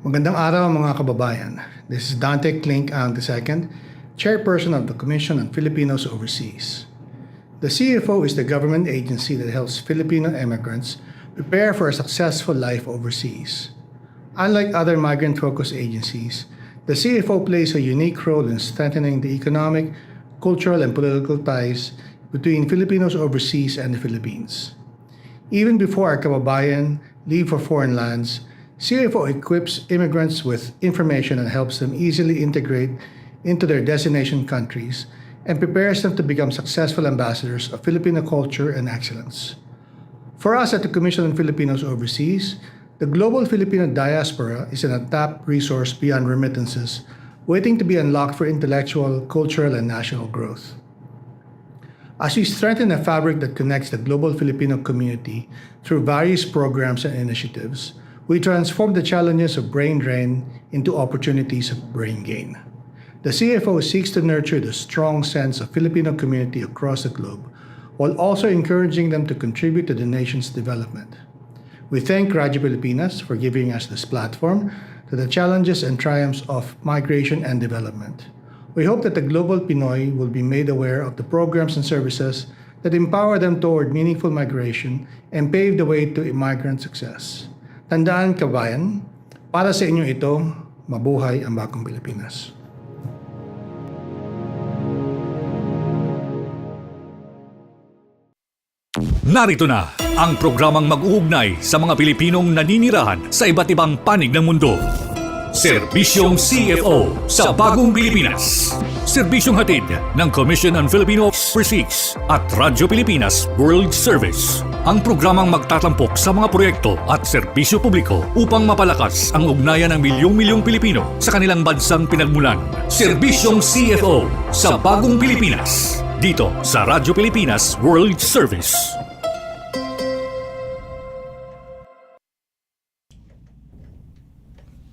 Magandang araw mga kababayan. This is Dante Klink Ang II, Chairperson of the Commission on Filipinos Overseas. The CFO is the government agency that helps Filipino immigrants prepare for a successful life overseas. Unlike other migrant-focused agencies, the CFO plays a unique role in strengthening the economic, cultural, and political ties between Filipinos overseas and the Philippines. Even before our kababayan leave for foreign lands, CFO equips immigrants with information and helps them easily integrate into their destination countries and prepares them to become successful ambassadors of Filipino culture and excellence. For us at the Commission on Filipinos Overseas, the global Filipino diaspora is an untapped resource beyond remittances, waiting to be unlocked for intellectual, cultural, and national growth. As we strengthen a fabric that connects the global Filipino community through various programs and initiatives, we transform the challenges of brain drain into opportunities of brain gain. The CFO seeks to nurture the strong sense of Filipino community across the globe, while also encouraging them to contribute to the nation's development. We thank Radyo Pilipinas for giving us this platform to the challenges and triumphs of migration and development. We hope that the global Pinoy will be made aware of the programs and services that empower them toward meaningful migration and pave the way to immigrant success. Tandaan kabayan, para sa inyo ito, mabuhay ang bagong Pilipinas. Narito na ang programang mag-uugnay sa mga Pilipinong naninirahan sa iba't ibang panig ng mundo. Serbisyong CFO sa Bagong Pilipinas. Serbisyong hatid ng Commission on Filipino Overseas at Radyo Pilipinas World Service. Ang programang magtatampok sa mga proyekto at serbisyo publiko upang mapalakas ang ugnayan ng milyong-milyong Pilipino sa kanilang bansang pinagmulan. Serbisyong CFO sa Bagong Pilipinas. Dito sa Radyo Pilipinas World Service.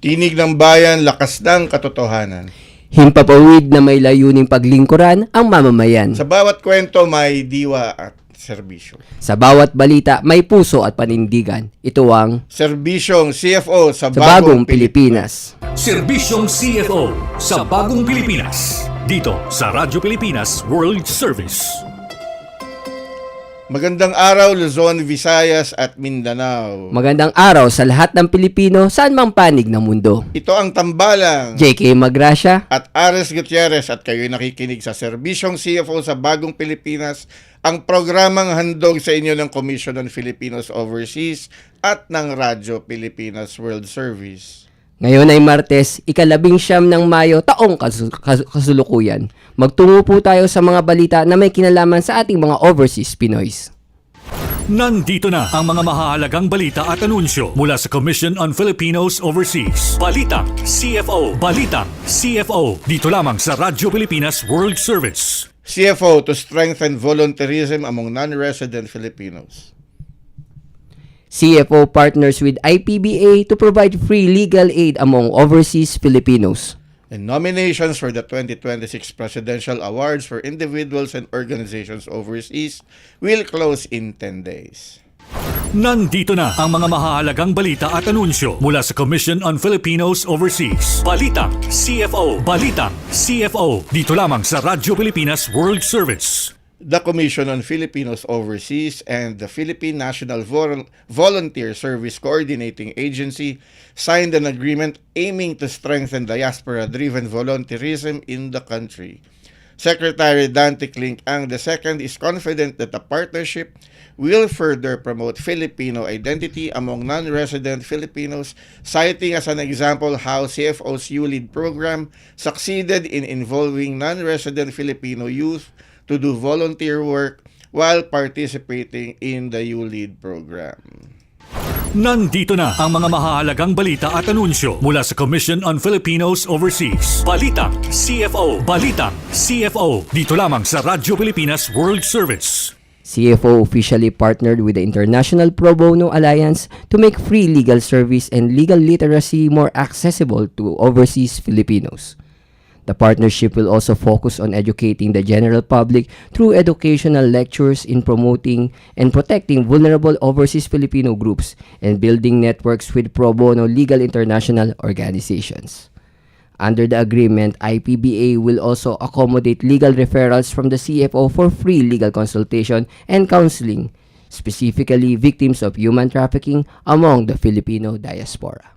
Tinig ng bayan, lakas ng katotohanan. Himpapawid na may layuning paglingkuran ang mamamayan. Sa bawat kwento may diwa at serbisyo. Sa bawat balita may puso at panindigan. Ito ang Serbisyong CFO sa Bagong Pilipinas. Serbisyong CFO sa Bagong Pilipinas. Dito sa Radyo Pilipinas World Service. Magandang araw Luzon, Visayas at Mindanao. Magandang araw sa lahat ng Pilipino saan mang panig ng mundo. Ito ang tambalang JK Magracia at Ares Gutierrez at kayo'y nakikinig sa Serbisyong CFO sa Bagong Pilipinas, ang programang handog sa inyo ng Commission on Filipinos Overseas at ng Radyo Pilipinas World Service. Ngayon ay Martes, 19 ng Mayo, taong kasulukuyan. Magtungo po tayo sa mga balita na may kinalaman sa ating mga overseas Pinoys. Nandito na ang mga mahahalagang balita at anunsyo mula sa Commission on Filipinos Overseas. Balitang CFO. Balitang CFO. Dito lamang sa Radyo Pilipinas World Service. CFO to strengthen volunteerism among non-resident Filipinos. CFO partners with IPBA to provide free legal aid among overseas Filipinos. And nominations for the 2026 Presidential Awards for individuals and organizations overseas will close in 10 days. Nandito na ang mga mahahalagang balita at anunsyo mula sa Commission on Filipinos Overseas. Balitang CFO. Balitang CFO. Dito lamang sa Radyo Pilipinas World Service. The Commission on Filipinos Overseas and the Philippine National Volunteer Service Coordinating Agency signed an agreement aiming to strengthen diaspora-driven volunteerism in the country. Secretary Dante Klink Ang II is confident that the partnership will further promote Filipino identity among non-resident Filipinos, citing as an example how CFO's ULEAD program succeeded in involving non-resident Filipino youth to do volunteer work while participating in the ULEAD program. Nandito na ang mga mahahalagang balita at anunsyo mula sa Commission on Filipinos Overseas. Balitang CFO. Balitang CFO. Dito lamang sa Radyo Pilipinas World Service. CFO officially partnered with the International Pro Bono Alliance to make free legal service and legal literacy more accessible to overseas Filipinos. The partnership will also focus on educating the general public through educational lectures in promoting and protecting vulnerable overseas Filipino groups and building networks with pro bono legal international organizations. Under the agreement, IPBA will also accommodate legal referrals from the CFO for free legal consultation and counseling, specifically victims of human trafficking among the Filipino diaspora.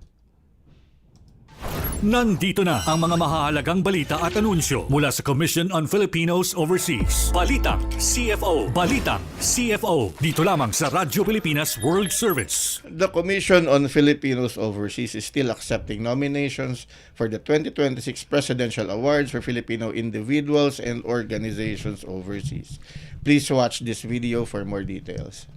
Nandito na ang mga mahahalagang balita at anunsyo mula sa Commission on Filipinos Overseas. Balitang CFO. Balitang CFO. Dito lamang sa Radyo Pilipinas World Service. The Commission on Filipinos Overseas is still accepting nominations for the 2026 Presidential Awards for Filipino individuals and organizations overseas. Please watch this video for more details.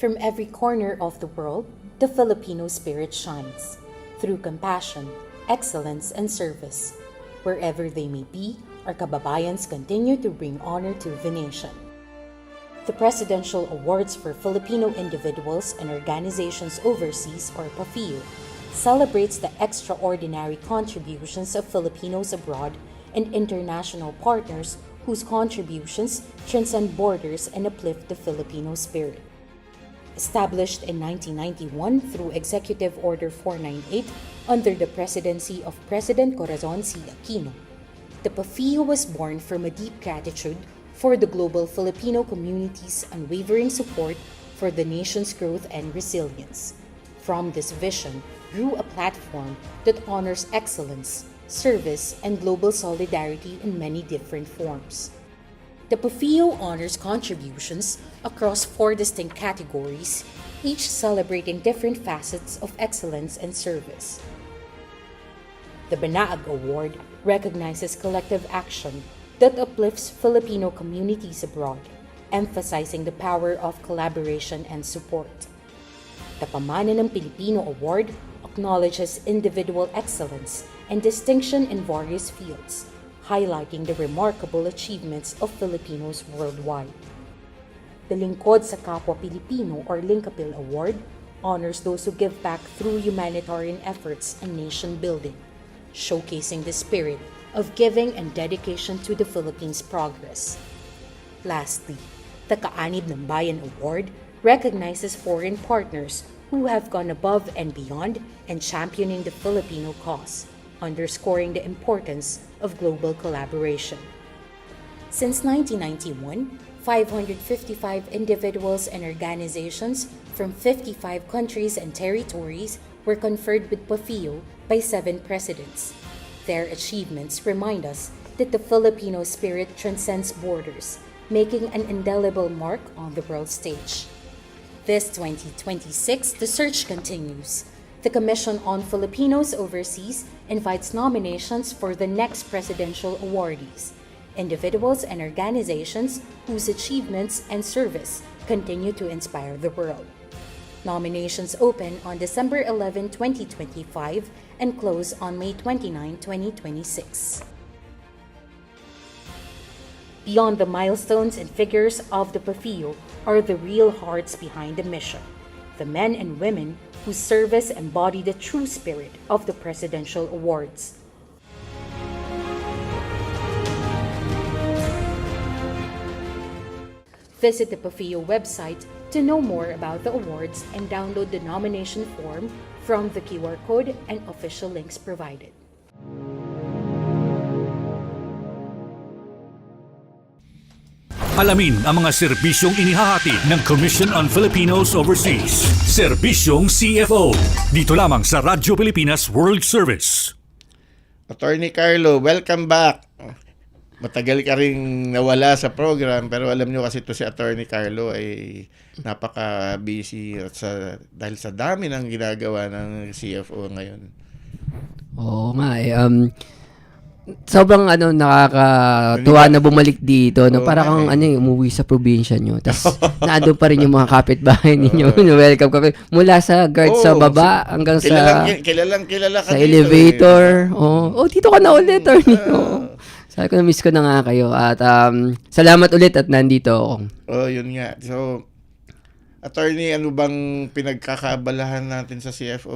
From every corner of the world, the Filipino spirit shines through compassion, excellence, and service. Wherever they may be, our kababayans continue to bring honor to the nation. The Presidential Awards for Filipino Individuals and Organizations Overseas, or PAFIO, celebrates the extraordinary contributions of Filipinos abroad and international partners whose contributions transcend borders and uplift the Filipino spirit. Established in 1991 through Executive Order 498 under the presidency of President Corazon C. Aquino, the PAFIO was born from a deep gratitude for the global Filipino community's unwavering support for the nation's growth and resilience. From this vision grew a platform that honors excellence, service, and global solidarity in many different forms. The PAFIO honors contributions across 4 distinct categories, each celebrating different facets of excellence and service. The Banaag Award recognizes collective action that uplifts Filipino communities abroad, emphasizing the power of collaboration and support. The Pamana ng Pilipino Award acknowledges individual excellence and distinction in various fields, highlighting the remarkable achievements of Filipinos worldwide. The Lingkod sa Kapwa Pilipino or Linkapil Award honors those who give back through humanitarian efforts and nation building, showcasing the spirit of giving and dedication to the Philippines' progress. Lastly, the Kaanib ng Bayan Award recognizes foreign partners who have gone above and beyond in championing the Filipino cause, underscoring the importance of global collaboration. Since 1991, 555 individuals and organizations from 55 countries and territories were conferred with PAFIO by 7 presidents. Their achievements remind us that the Filipino spirit transcends borders, making an indelible mark on the world stage. This 2026, the search continues. The Commission on Filipinos Overseas invites nominations for the next presidential awardees, individuals and organizations whose achievements and service continue to inspire the world. Nominations open on December 11, 2025 and close on May 29, 2026. Beyond the milestones and figures of the PAFIO are the real hearts behind the mission, the men and women whose service embody the true spirit of the Presidential Awards. Visit the PAFIO website to know more about the awards and download the nomination form from the QR code and official links provided. Alamin ang mga serbisyong inihahatid ng Commission on Filipinos Overseas. Serbisyong CFO. Dito lamang sa Radyo Pilipinas World Service. Attorney Carlo, welcome back. Matagal ka ring nawala sa program, pero alam nyo kasi ito si Attorney Carlo ay napaka-busy dahil sa dami ng ginagawa ng CFO ngayon. Oo nga sobrang nakakatuwa na bumalik dito, no? Oo Para nga kang eh. umuwi sa probinsya nyo. Tapos naandun pa rin yung mga kapitbahay ninyo. Welcome ka. Mula sa guard sa baba hanggang sa Kilala ka sa dito, elevator. Oh, dito ka na ulit, attorney. Oo. Sabi ko, na-miss ko na nga kayo. At salamat ulit at nandito ako. Yun nga. So, attorney, ano bang pinagkakaabalahan natin sa CFO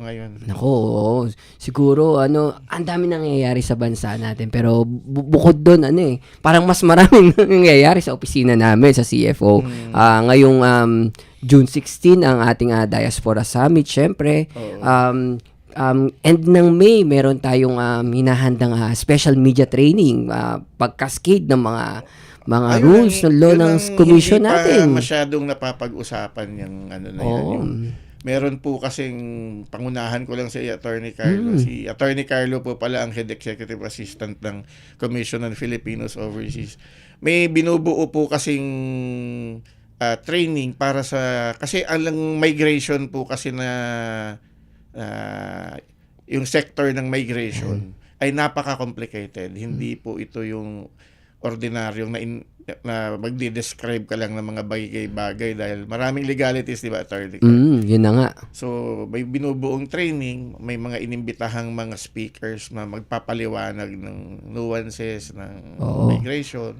ngayon? Nako, oo. Siguro, ang dami nangyayari sa bansa natin. Pero bukod doon, parang mas maraming nangyayari sa opisina namin, sa CFO. Ngayong June 16, ang ating Diaspora Summit, syempre. End ng May, meron tayong hinahandang special media training, pag-cascade ng mga rules ng law ng commission natin. Hindi pa masyadong napapag-usapan yung yan. Yung, meron po kasing pangunahan ko lang si Attorney Carlo. Si Attorney Carlo po pala ang Head Executive Assistant ng Commission on Filipinos Overseas. May binubuo po kasing training para sa, kasi alang migration po kasi na yung sector ng migration ay napaka-complicated. Hindi po ito yung ordinaryong na magdi-describe ka lang ng mga bagay-bagay dahil maraming legalities, di ba, attorney? Yun na nga. So, may binubuong training, may mga inimbitahang mga speakers na magpapaliwanag ng nuances ng migration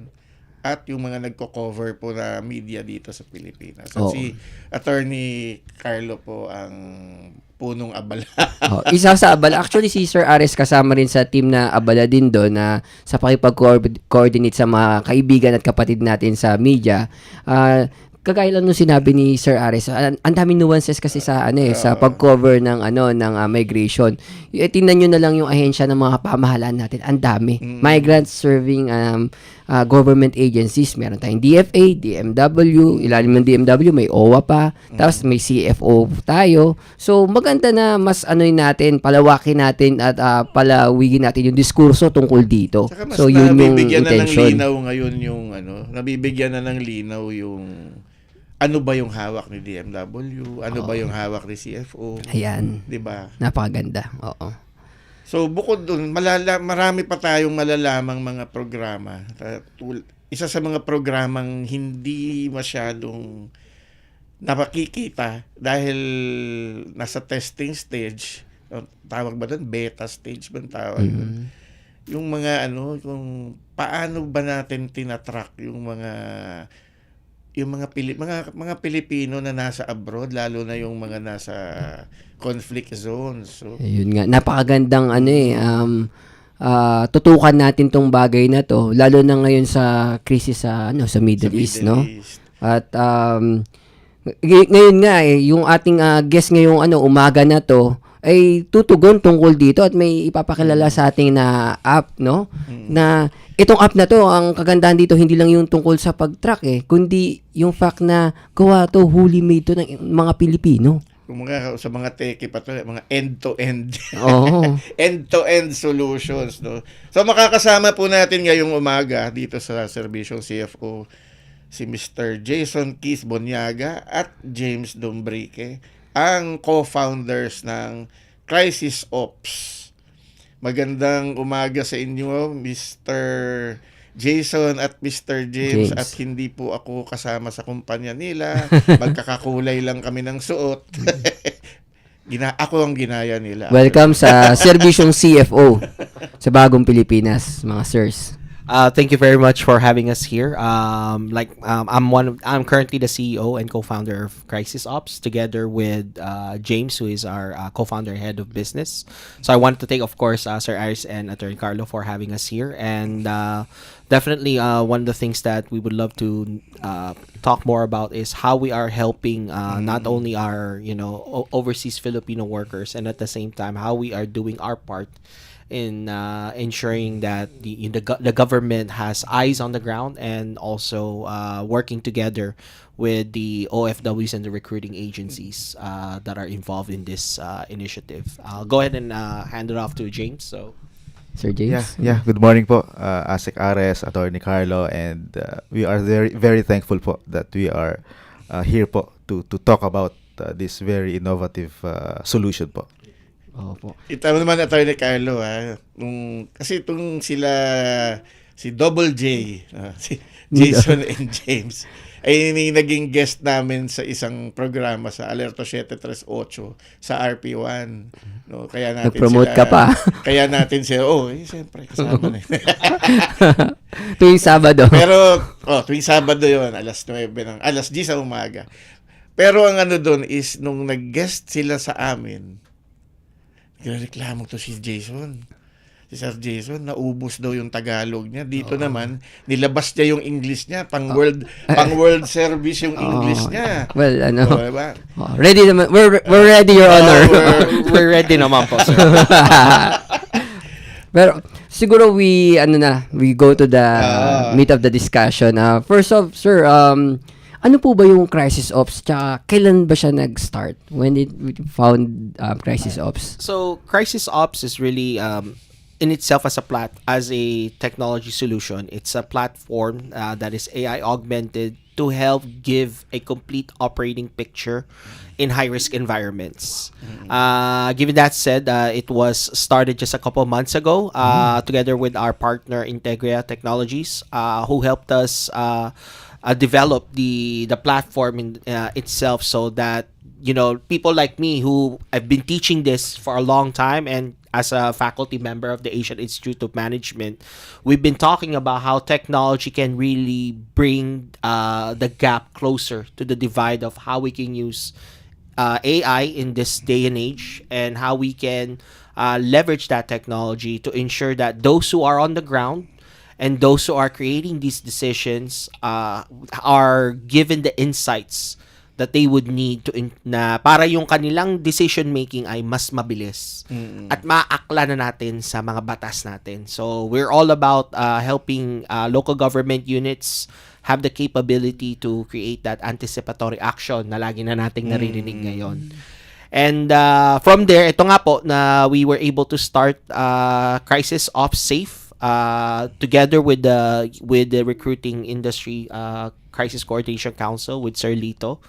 at yung mga nagko-cover po na media dito sa Pilipinas. At si Attorney Carlo po ang punong abala. Isa sa abala. Actually, si Sir Ares kasama rin sa team na abala din doon na sa pakipag-coordinate sa mga kaibigan at kapatid natin sa media. Kagaya lang nung sinabi ni Sir Ares, ang daming nuances kasi sa sa pag-cover ng migration. Tingnan niyo na lang yung ahensya ng mga pamahalaan natin. Ang dami. Migrants serving government agencies. Meron tayong DFA, DMW, ilalim ng DMW may OWA pa, tapos may CFO tayo. So maganda na mas natin, palawakin natin at palawigin natin yung diskurso tungkol dito. Saka mas So yun yung nabibigyan na ng intention. linaw ngayon yung nabibigyan na ng linaw yung ano ba yung hawak ni DMW, ano ba yung hawak ni CFO. Ayan. 'Di ba? Napakaganda. Oo. So bukod doon, marami pa tayong malalamang mga programa. Isa sa mga programang hindi masyadong napakikita dahil nasa testing stage. Tawag ba doon? Beta stage ba tawag doon? Yung mga kung paano ba natin tinatrack yung mga Pilipino na nasa abroad, lalo na yung mga nasa conflict zones. So, Ayun nga, napakagandang tutukan natin tong bagay na to, lalo na ngayon sa crisis sa Middle East, no? At ngayon nga yung ating guest ngayong umaga na to ay tutugon tungkol dito at may ipapakilala sa ating na app, no? Na itong app na to, ang kagandahan dito hindi lang yung tungkol sa pag-track kundi yung fact na gawa to, wholly made to ng mga Pilipino. Kung sa mga teki pa to, mga end-to-end. Oo. End-to-end solutions, no? So makakasama po natin ngayong umaga dito sa Serbisyong CFO si Mr. Jason Keith Bonyaga at James Dombrique, ang co-founders ng Crisis Ops. Magandang umaga sa inyo, Mr. Jason at Mr. James. At hindi po ako kasama sa kumpanya nila. Magkakakulay lang kami ng suot. Ako ang ginaya nila. Welcome sa Serbisyong CFO sa Bagong Pilipinas, mga sirs. Thank you very much for having us here. I'm currently the CEO and co-founder of Crisis Ops, together with James, who is our co-founder and head of business. So I wanted to thank, of course, Sir Aris and Attorney Carlo for having us here, and definitely one of the things that we would love to talk more about is how we are helping not only our overseas Filipino workers, and at the same time how we are doing our part in ensuring that the government has eyes on the ground, and also working together with the OFWs and the recruiting agencies that are involved in this initiative. I'll go ahead and hand it off to James. So, Sir James? Yeah. Good morning po, Asik Ares, Attorney Carlo, and we are very, very thankful po that we are here po to talk about this very innovative solution po. Opo. Ito naman, Attorney Carlo, kasi itong si Double J, si Jason and James, ay naging guest namin sa isang programa sa Alerto 738 sa RP1. No, kaya natin Nag-promote sila, ka pa. Kaya natin sila, siyempre, kasama na. Tuwing Sabado. Pero, tuwing Sabado yun, alas 10 sa umaga. Pero ang ano doon is, nung nag-guest sila sa amin, nagreklamo to si Jason. Si Sir Jason, naubos daw yung Tagalog niya. Dito naman, nilabas niya yung English niya. Pang-world service yung English niya. Well, Diba? ready naman. We're ready, Your Honor. We're ready naman po, sir. Pero siguro we go to the meat of the discussion. First off, sir, ano po ba yung Crisis Ops? Tsaka kailan ba siya nag-start? When did we found Crisis Ops? So Crisis Ops is really in itself as a technology solution. It's a platform that is AI augmented to help give a complete operating picture in high-risk environments. Given that said, it was started just a couple months ago together with our partner Integria Technologies, who helped us develop the platform itself, so that people like me who have been teaching this for a long time, and as a faculty member of the Asian Institute of Management, we've been talking about how technology can really bring the gap closer to the divide of how we can use AI in this day and age, and how we can leverage that technology to ensure that those who are on the ground and those who are creating these decisions are given the insights that they would need na para yung kanilang decision making ay mas mabilis at maakla na natin sa mga batas natin. So we're all about helping local government units have the capability to create that anticipatory action na lagi na nating naririnig ngayon. And from there, ito nga po na we were able to start Crisis Ops Safe together with the recruiting industry Crisis Coordination Council with Sir Lito.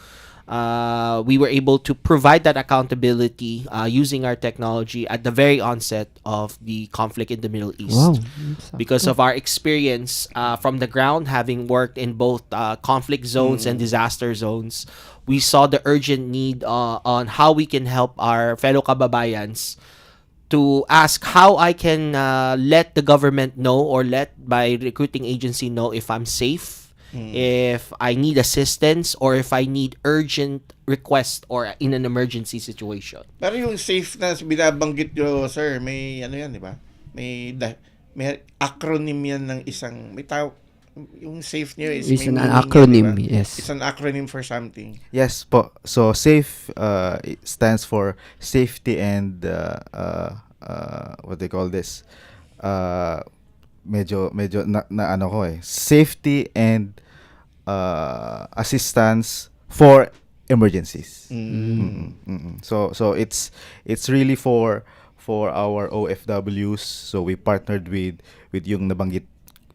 We were able to provide that accountability using our technology at the very onset of the conflict in the Middle East. Wow. Because of our experience from the ground, having worked in both conflict zones and disaster zones, we saw the urgent need on how we can help our fellow kababayans to ask how I can let the government know, or let my recruiting agency know, if I'm safe, if I need assistance, or if I need urgent request or in an emergency situation. Pero yung safe na binabanggit nyo, sir, may ano yan, di ba? May acronym yan ng isang, yung safe nyo is It's may an meaning acronym, yan, di ba? yes. It's an acronym for something. Yes po. So SAFE it stands for safety and what they call this? Medyo na ano ko safety and assistance for emergencies. So it's really for our OFWs. So we partnered with yung nabanggit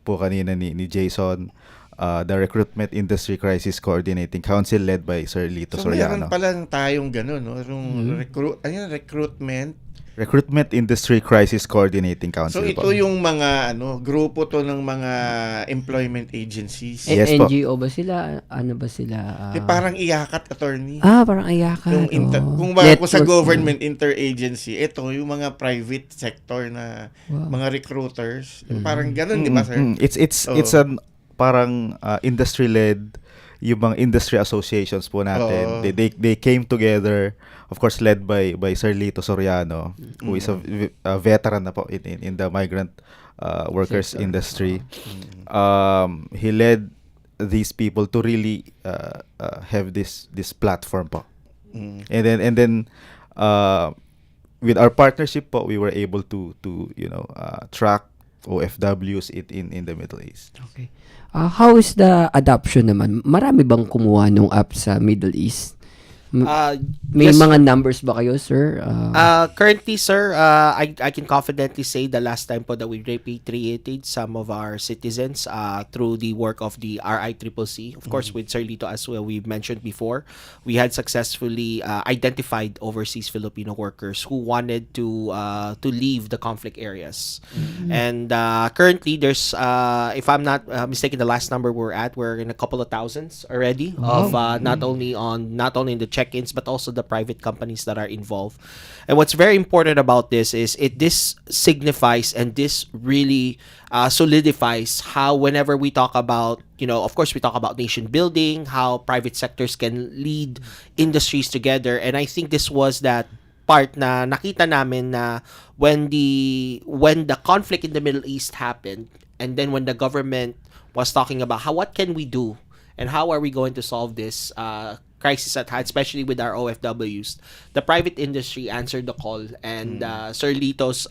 po kanina ni Jason, the Recruitment Industry Crisis Coordinating Council led by Sir Lito So Soriano. meron palang tayong gano'n, no? Yung Recruitment Industry Crisis Coordinating So Council ito po. yung mga grupo to ng mga employment agencies. Yes po. NGO ba sila? Ano ba sila? Parang iyakat, attorney. Parang ayakan. Kung ba sa government interagency, ito yung mga private sector na mga recruiters. Yung parang ganun, di ba, sir? It's an parang industry-led, yung mga industry associations po natin. They came together, of course led by Sir Lito Soriano, who is a veteran na po in the migrant workers industry. He led these people to really have this platform po. And then with our partnership po, we were able to track OFWs in the Middle East. Okay. How is the adoption naman? Marami bang kumuha nung app sa Middle East? May Yes. mga numbers ba kayo, sir? Currently, sir, I can confidently say the last time po that we repatriated some of our citizens through the work of the RICCC, of course, with Sir Lito as well, we mentioned before, we had successfully identified overseas Filipino workers who wanted to leave the conflict areas. And currently, there's, if I'm not mistaken, the last number we're in a couple of thousands already of not only in the check-ins but also the private companies that are involved. And what's very important about this is this signifies and this really solidifies how whenever we talk about, of course we talk about nation building, how private sectors can lead industries together. And I think this was that part na nakita namin na when the conflict in the Middle East happened, and then when the government was talking about what can we do and how are we going to solve this crisis at hand, especially with our OFWs, the private industry answered the call, and Sir Lito's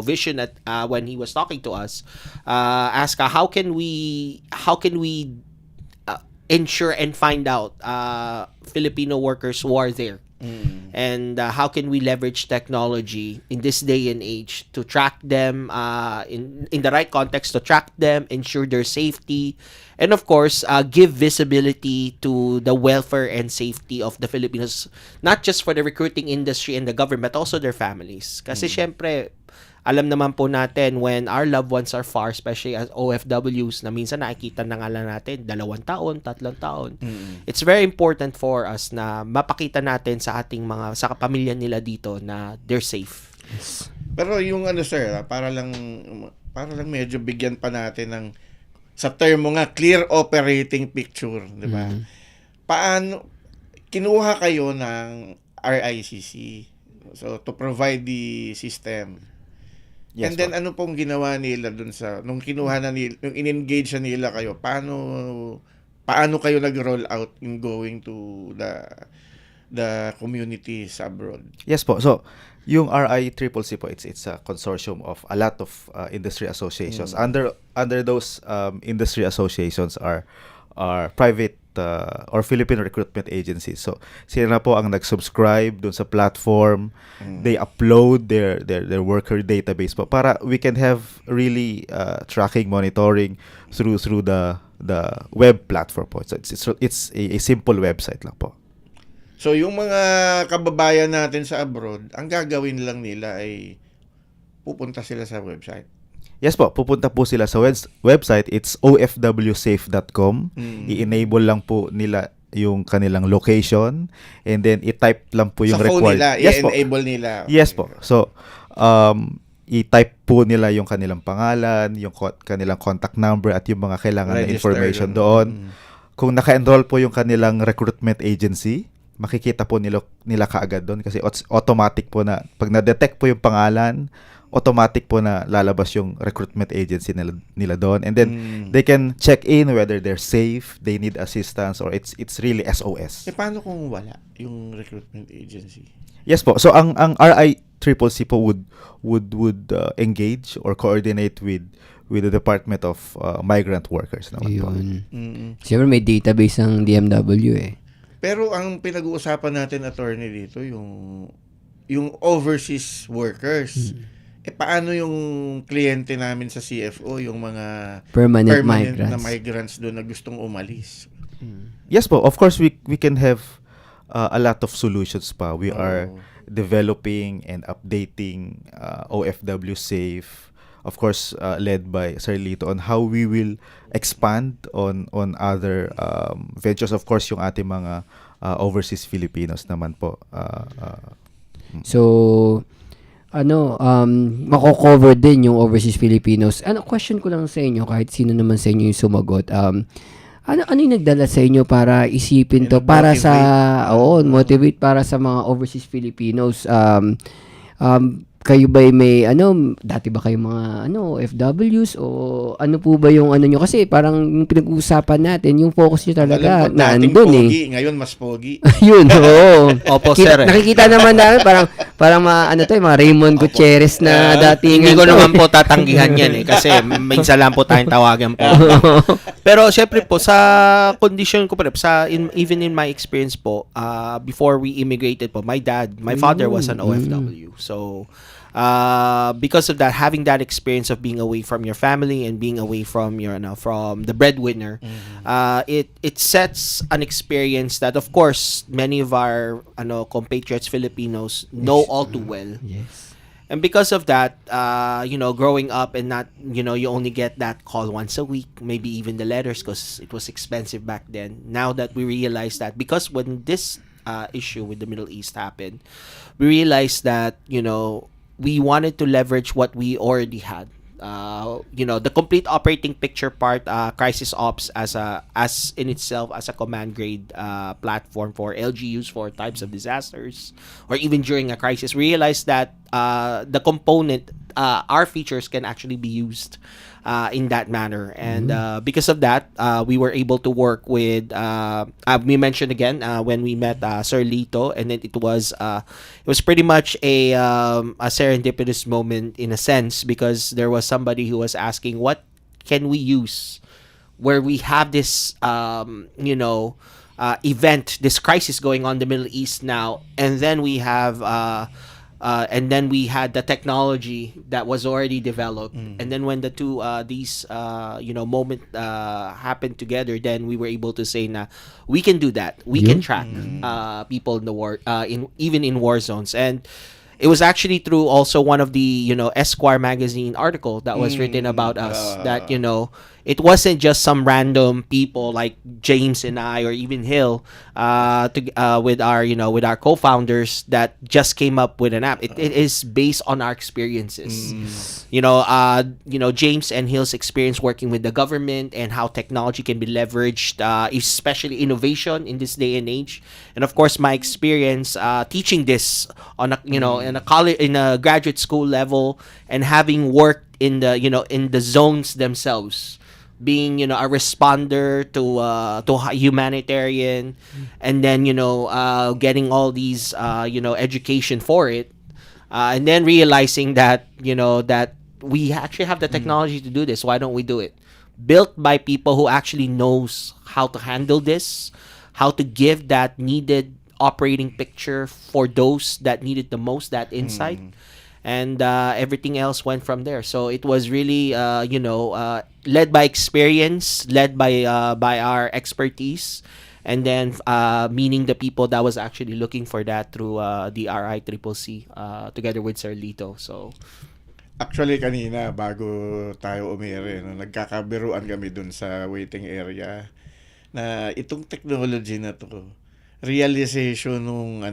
vision at when he was talking to us, asked how can we ensure and find out Filipino workers who are there. And how can we leverage technology in this day and age to track them in the right context, to track them, ensure their safety, and of course, give visibility to the welfare and safety of the Filipinos, not just for the recruiting industry and the government, but also their families. Kasi syempre, alam naman po natin when our loved ones are far, especially as OFWs, na minsan nakikita na nga lang natin 2 taon, 3 taon. It's very important for us na mapakita natin sa ating sa pamilya nila dito na they're safe. Pero yung sir, para lang medyo bigyan pa natin ng, sa term mo nga, clear operating picture, di ba? Paano kinuha kayo ng RICC to provide the system? Yes, And then ano pong ginawa nila dun nung kinuha na nila, nung in-engage na nila kayo, paano kayo nag-roll out in going to the communities abroad? Yes po. So, yung RICCC po, it's a consortium of a lot of industry associations. Under those industry associations are private or Filipino recruitment agencies. So, sila na po ang nag-subscribe dun sa platform. They upload their worker database po para we can have really tracking, monitoring through the web platform po. So, it's a simple website lang po. So, yung mga kababayan natin sa abroad, ang gagawin lang nila ay pupunta sila sa website. Yes po, pupunta po sila sa website. It's ofwsafe.com. I-enable lang po nila yung kanilang location, and then i-type lang po yung sa phone required. nila, Yes po. i-enable nila. Yes po. So, i-type po nila yung kanilang pangalan, yung kanilang contact number, at yung mga kailangan na Register information lang. doon. Kung naka-enroll po yung kanilang recruitment agency, makikita po nila kaagad doon kasi automatic po na, pag na-detect po yung pangalan, automatic po na lalabas yung recruitment agency nila doon, and then they can check in whether they're safe, they need assistance, or it's really SOS. Paano kung wala yung recruitment agency? Yes po. So ang RICCC po would engage or coordinate with the Department of Migrant Workers naman po. Siyempre may database ng DMW eh. Pero ang pinag-uusapan natin, attorney, dito yung overseas workers. Paano yung kliyente namin sa CFO, yung mga Permanent na migrants. migrants doon na gustong umalis? Yes po. Of course, we can have a lot of solutions pa. We are developing and updating OFW Safe, of course, led by Sir Lito, on how we will expand on other ventures. Of course, yung ating mga overseas Filipinos naman po. So, mako-cover din yung overseas Filipinos. Question ko lang sa inyo, kahit sino naman sa inyo yung sumagot. Ano yung nagdala sa inyo para isipin to para motivate para sa mga overseas Filipinos? Kayo ba may dati ba kayo mga OFWs o ano po ba yung nyo? Kasi parang yung pinag-uusapan natin, yung focus nyo talaga Alam ko, dating naandun pogi, ngayon mas pogi. Yun, oo. Opo, sir. Nakikita naman namin parang Parang mga Raymond Gutierrez na dating. Hindi ko naman po tatanggihan yan kasi minsan lang po tayong tawagan po. Pero syempre po sa condition ko po even in my experience po before we immigrated po, my father was an OFW. So because of that, having that experience of being away from your family and being away from from the breadwinner, it sets an experience that of course many of our compatriots Filipinos know all too well. Yes. And because of that, growing up and not, you only get that call once a week, maybe even the letters because it was expensive back then. Now that we realize that, because when this issue with the Middle East happened, we realized that, we wanted to leverage what we already had. The complete operating picture part, Crisis Ops as in itself as a command grade platform for LGUs for types of disasters or even during a crisis. We realized that the component, our features can actually be used in that manner, and because of that, we were able to work with. We mentioned again when we met Sir Lito, and then it was pretty much a serendipitous moment in a sense, because there was somebody who was asking what can we use where we have this event, this crisis going on in the Middle East now, and then we have and then we had the technology that was already developed, and then when the two these moment happened together, then we were able to say na we can do that. We can track people in the war, even in war zones. And it was actually through also one of the Esquire magazine article that was written about us, that it wasn't just some random people like James and I or even Hill with our co-founders that just came up with an app. It is based on our experiences. James and Hill's experience working with the government and how technology can be leveraged, especially innovation in this day and age. And of course, my experience teaching this on in a college, in a graduate school level, and having worked in the in the zones themselves, being a responder to humanitarian, and then getting all these education for it, and then realizing that that we actually have the technology to do this. Why don't we do it? Built by people who actually knows how to handle this, how to give that needed operating picture for those that needed the most, that insight. And everything else went from there. So it was really, led by experience, led by our expertise, and then meaning the people that was actually looking for that through the RICCC together with Sir Lito. So Actually, kanina, bago tayo umere, nagkakabiruan kami dun sa waiting area na itong technology na to, realization nung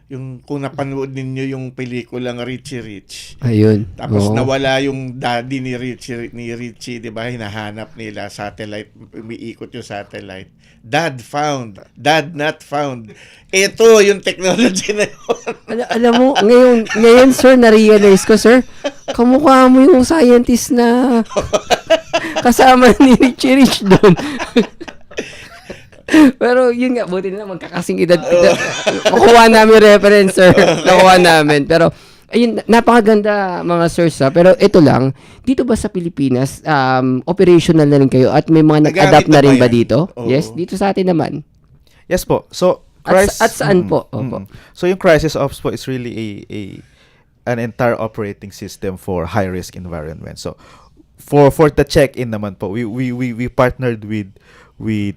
yung kung napanood ninyo yung pelikulang Richie Rich. Ayun. Tapos Oo. nawala yung daddy ni Richie, 'di ba? Hinahanap nila satellite, umiikot yung satellite. Dad found, dad not found. Ito yung technology na yun. Alam mo, ngayon sir, na-realize ko, sir, kamukha mo yung scientist na kasama ni Richie Rich doon. Pero yun nga, buti na magkakasing edad. Nakuha namin reference, sir. Nakuha namin. Pero, ayun, napakaganda mga sirs, ha. Pero ito lang, dito ba sa Pilipinas, operational na rin kayo at may mga nag-adapt na rin ba dito? Oo. Yes, dito sa atin naman. Yes po. So, At saan po? Opo. So yung Crisis Ops po is really an entire operating system for high risk environment. So for the check-in naman po, we partnered with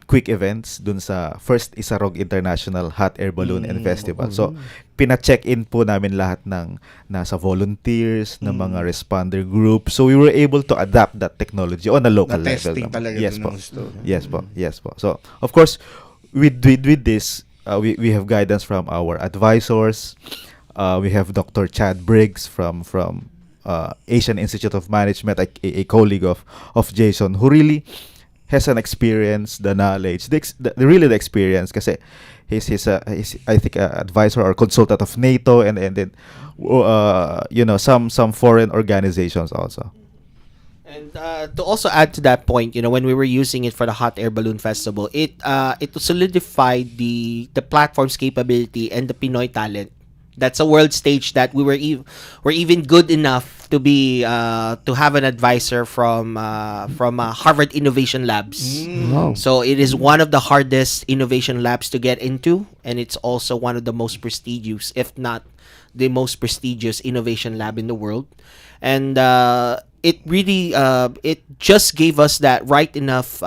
Quick Events dun sa first Isarog International Hot Air Balloon and Festival. So pina-check-in po namin lahat ng nasa volunteers, ng mga responder group. So we were able to adapt that technology on a local level. Na-testing talaga Yes dun po. ng gusto. Yes po. So of course, with this, we have guidance from our advisors. We have Dr. Chad Briggs from Asian Institute of Management, a colleague of Jason, who really has an experience, the knowledge, the experience, kasi he's I think a advisor or consultant of NATO and then some foreign organizations also. And to also add to that point, when we were using it for the Hot Air Balloon Festival, it solidified the platform's capability and the Pinoy talent That's a world stage that we were even good enough to be to have an advisor from Harvard Innovation Labs. Wow. So it is one of the hardest innovation labs to get into, and it's also one of the most prestigious, if not the most prestigious innovation lab in the world. And it really it just gave us that right enough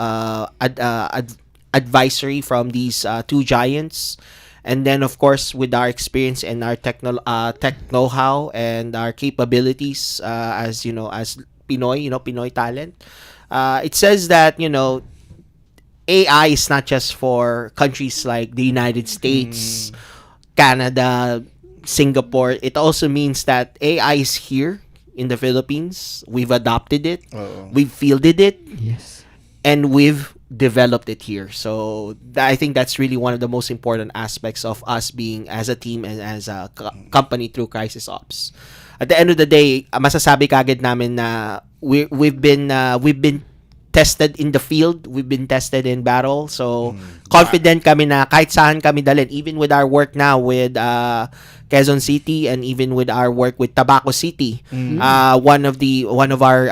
advisory from these two giants. And then, of course, with our experience and our tech know-how and our capabilities, as you know, as Pinoy, Pinoy talent, it says that AI is not just for countries like the United States, Canada, Singapore. It also means that AI is here in the Philippines. We've adopted it, we've fielded it, Yes. and we've developed it here. So I think that's really one of the most important aspects of us being as a team and as a company through Crisis Ops. At the end of the day, masasabi kagad namin na we've been tested in the field, we've been tested in battle. So confident kami na kahit saan kami dalhin, even with our work now with Quezon City, and even with our work with Tabaco City, one of our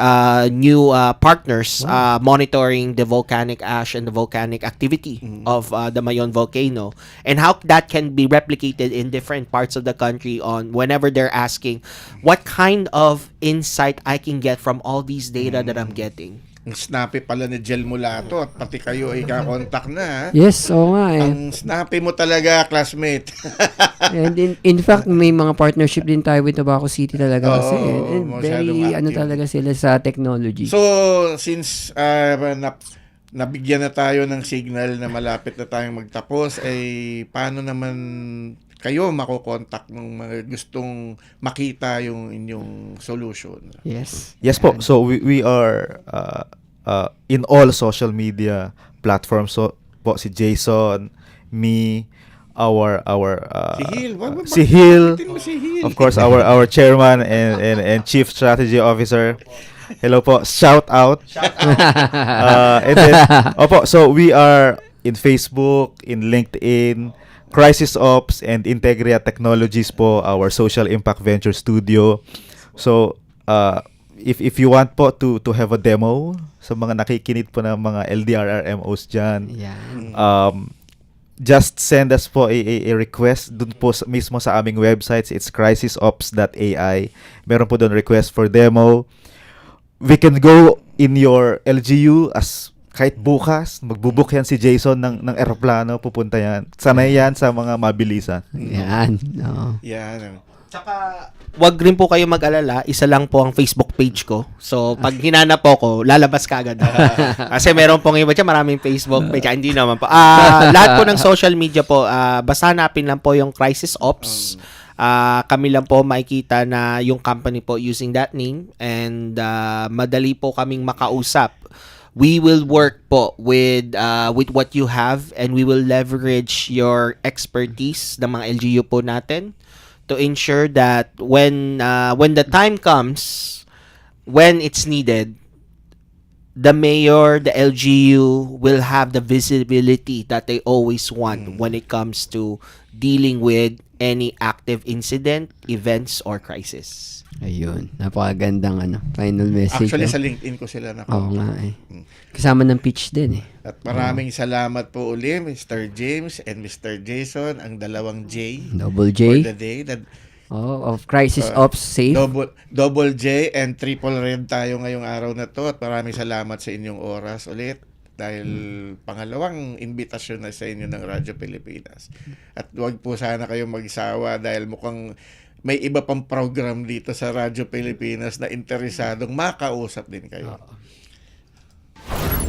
new partners monitoring the volcanic ash and the volcanic activity of the Mayon volcano, and how that can be replicated in different parts of the country. On whenever they're asking what kind of insight I can get from all these data that I'm getting. Ang snappy pala ni Jel Mulato at pati kayo ay kakontak na. Ha? Yes, oo nga eh. Ang snappy mo talaga, classmate. And in fact, may mga partnership din tayo with Tabaco City talaga kasi. Oo, And very, masyadong active. talaga sila sa technology. So, since nabigyan na tayo ng signal na malapit na tayong magtapos, ay paano naman kayo makokontak ng mga gustong makita yung inyong solution? Yes. Yes po. So we are in all social media platforms. So po si Jason, me, our Si Hill, wag mo si Hill, banggitin mo si Hill. of course our chairman and chief strategy officer. Hello po, shout out. And then, opo, so we are in Facebook, in LinkedIn, Crisis Ops and Integria Technologies po, our social impact venture studio. So, if you want po to have a demo sa mga nakikinig po ng mga LDRRMOs dyan, Yan. just send us po a request dun po mismo sa aming websites. It's crisisops.ai. Meron po doon request for demo. We can go in your LGU as kahit bukas, magbubook yan si Jason ng eroplano, pupunta yan. Sanay yan sa mga mabilisan. Yan. No. Yan. Tsaka, wag rin po kayo mag-alala, isa lang po ang Facebook page ko. So, pag hinanap po ko, lalabas ka agad. Kasi meron pong iba dyan, maraming Facebook page. Hindi naman po. Lahat po ng social media po, basta hanapin lang po yung Crisis Ops. Kami lang po makikita na yung company po using that name, and madali po kaming makausap. We will work po with what you have, and we will leverage your expertise ng mga LGU po natin to ensure that when the time comes, when it's needed, the mayor, the LGU will have the visibility that they always want when it comes to dealing with any active incident, events, or crisis. Ayun. Napakagandang final message. Actually, no? sa LinkedIn ko sila Oo nakuha. nga eh. Kasama ng pitch din eh. At maraming salamat po uli, Mr. James and Mr. Jason, ang dalawang J Double for J. the day. Of Crisis Ops Safe. Double J and triple red tayo ngayong araw na to, at maraming salamat sa inyong oras ulit dahil pangalawang imbitasyon na sa inyo ng Radyo Pilipinas. At huwag po sana kayong magsawa dahil mukhang may iba pang program dito sa Radyo Pilipinas na interesadong makausap din kayo.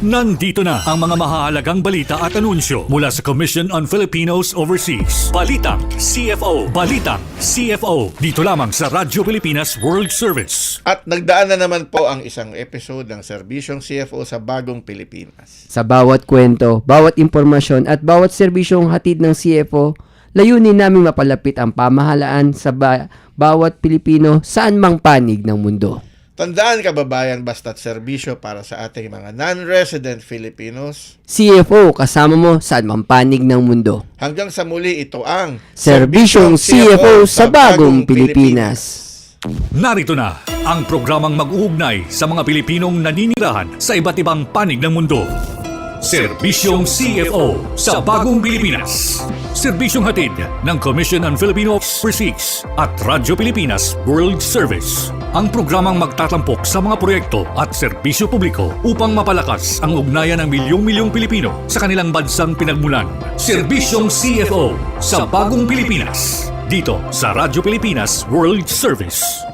Nandito na ang mga mahahalagang balita at anunsyo mula sa Commission on Filipinos Overseas. Balitang CFO. Balitang CFO. Dito lamang sa Radyo Pilipinas World Service. At nagdaan na naman po ang isang episode ng Serbisyong CFO sa Bagong Pilipinas. Sa bawat kwento, bawat impormasyon at bawat serbisyong hatid ng CFO, layunin naming mapalapit ang pamahalaan sa bawat Pilipino saan mang panig ng mundo. Tandaan kababayan, basta't serbisyo para sa ating mga non-resident Filipinos. CFO, kasama mo saan mang panig ng mundo. Hanggang sa muli, ito ang Serbisyong CFO sa bagong Pilipinas. Narito na ang programang mag-uugnay sa mga Pilipinong naninirahan sa iba't ibang panig ng mundo. Serbisyong CFO sa bagong Pilipinas. Serbisyong hatid ng Commission on Filipino Overseas at Radyo Pilipinas World Service. Ang programang magtatampok sa mga proyekto at serbisyo publiko upang mapalakas ang ugnayan ng milyong-milyong Pilipino sa kanilang bansang pinagmulan. Serbisyong CFO sa bagong Pilipinas. Dito sa Radyo Pilipinas World Service.